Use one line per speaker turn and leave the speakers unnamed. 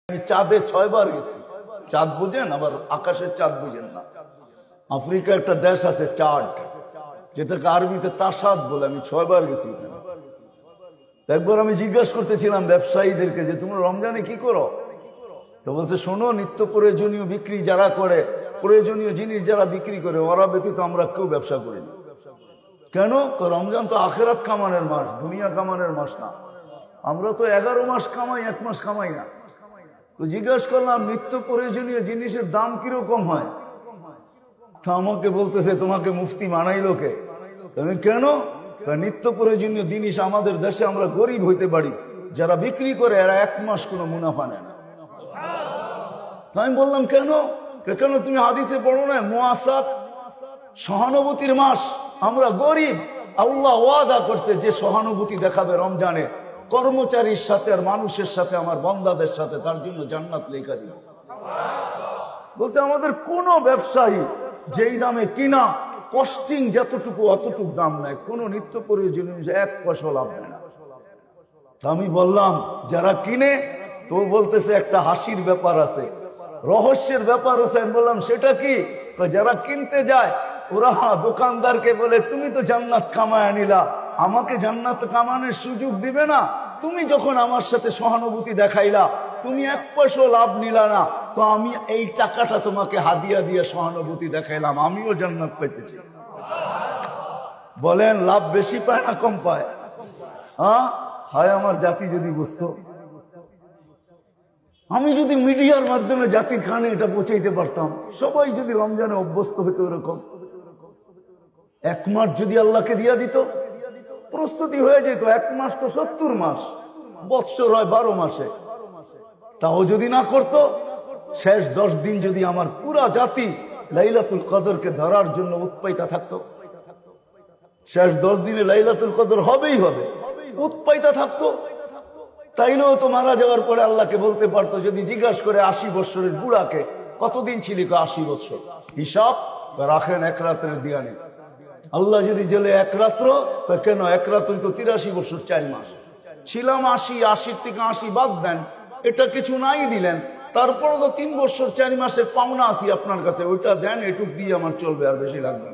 আমি চাঁদে 6 বার গেছি। চাঁদ বুঝেন, আবার আকাশের চাঁদ বুঝেন না। আফ্রিকা একটা দেশ আছে চাঁদ, যেটাকে আরবিতে তাসাদ বলে। আমি 6 বার গেছি ওখানে। একবার আমি জিজ্ঞাসা করতেছিলাম ব্যবসায়ীদেরকে যে তোমরা রমজানে কি করো? তো বলছে, শোনো, নিত্য প্রয়োজনীয় বিক্রি যারা করে, প্রয়োজনীয় জিনিস যারা বিক্রি করে, ওরা ব্যতীত আমরা কেউ ব্যবসা করি না। কেন? তো রমজান তো আখেরাত কামানের মাস, দুনিয়া কামানের মাস না। আমরা তো 11 মাস কামাই, 1 মাস কামাই না। তো জিজ্ঞাসা করলাম নিত্য প্রয়োজনীয় জিনিসের দাম কিরকম হয়? তো আমাকে বলতেছে, তোমাকে মুফতি মানাইলো কে? তুমি কেন? নিত্য প্রয়োজনীয় জিনিস আমাদের দেশে আমরা গরিব হইতে পারি, যারা বিক্রি করে এরা 1 মাস কোনো মুনাফা নেয় না। আমি বললাম কেন? কেন তুমি হাদিসে পড়ো না মুআসাত, সহানুভূতির মাস, আমরা গরিব, আল্লাহ ওয়াদা করছে যে সহানুভূতি দেখাবে রমজানে কর্মচারীর সাথে আর মানুষের সাথে, আমার বান্দাদের সাথে, তার জন্য জান্নাত লেখা দিব। বলছে আমাদের কোন ব্যবসায়ী যেই দামে কিনা, কস্টিং যতটুকু অতটুকু দাম নেয়, কোন নিত্য প্রয়োজনীয় 1 পয়সা লাভ নেয় না। আমি বললাম যারা কিনে, তো বলতেছে একটা হাসির ব্যাপার আছে, রহস্যের ব্যাপার আছে। আমি বললাম সেটা কি? যারা কিনতে যায় ওরা দোকানদারকে বলে, তুমি তো জান্নাত কামায় নিলা, আমাকে জান্নাত কামানোর সুযোগ দিবে না? তুমি যখন আমার সাথে সহানুভূতি দেখাইলা, তুমি 1 পয়সা লাভ নিলা না, তো আমি এই টাকাটা তোমাকে হাদিয়া দিয়ে সহানুভূতি দেখাইলাম, আমিও জান্নাত পাইতেছি। বলেন লাভ বেশি পায় না কম পায়? হায় আমার জাতি যদি বুঝতো, আমি যদি মিডিয়ার মাধ্যমে জাতির কানে এটা পৌঁছাইতে পারতাম, সবাই যদি রমজানে অভ্যস্ত হইতো এরকম, 1 মাস যদি আল্লাহকে দিয়া দিত, প্রস্তুতি হয়ে যেত। 1 মাস তো 70 মাস, বৎসর হয় 12 মাসে। তাও যদি না করত, শেষ 10 দিন যদি আমার পুরা জাতি লাইলাতুল কদরকে ধরার জন্য উৎপাইতা থাকতো, শেষ 10 দিনে লাইলাতুল কদর হবেই হবে, উৎপাইতা থাকতো, তাইলেও তো মারা যাওয়ার পরে আল্লাহকে বলতে পারতো, যদি জিজ্ঞাসা করে 80 বৎসরের বুড়াকে কতদিন ছিলি, 80 বৎসর, হিসাব রাখেন 1 রাতের দিয়া নেই। আল্লাহ যদি জেলে 1 রাত্র, কেন 1 রাত্রই তো 83 বছর 4 মাস ছিলাম। 80 থেকে 80 বাদ দেন, এটা কিছু নাই দিলেন, তারপরে তো 3 বছর 4 মাসের পাওনা আছি আপনার কাছে, ওইটা দেন, এটুক দিয়ে আমার চলবে, আর বেশি লাগবে না।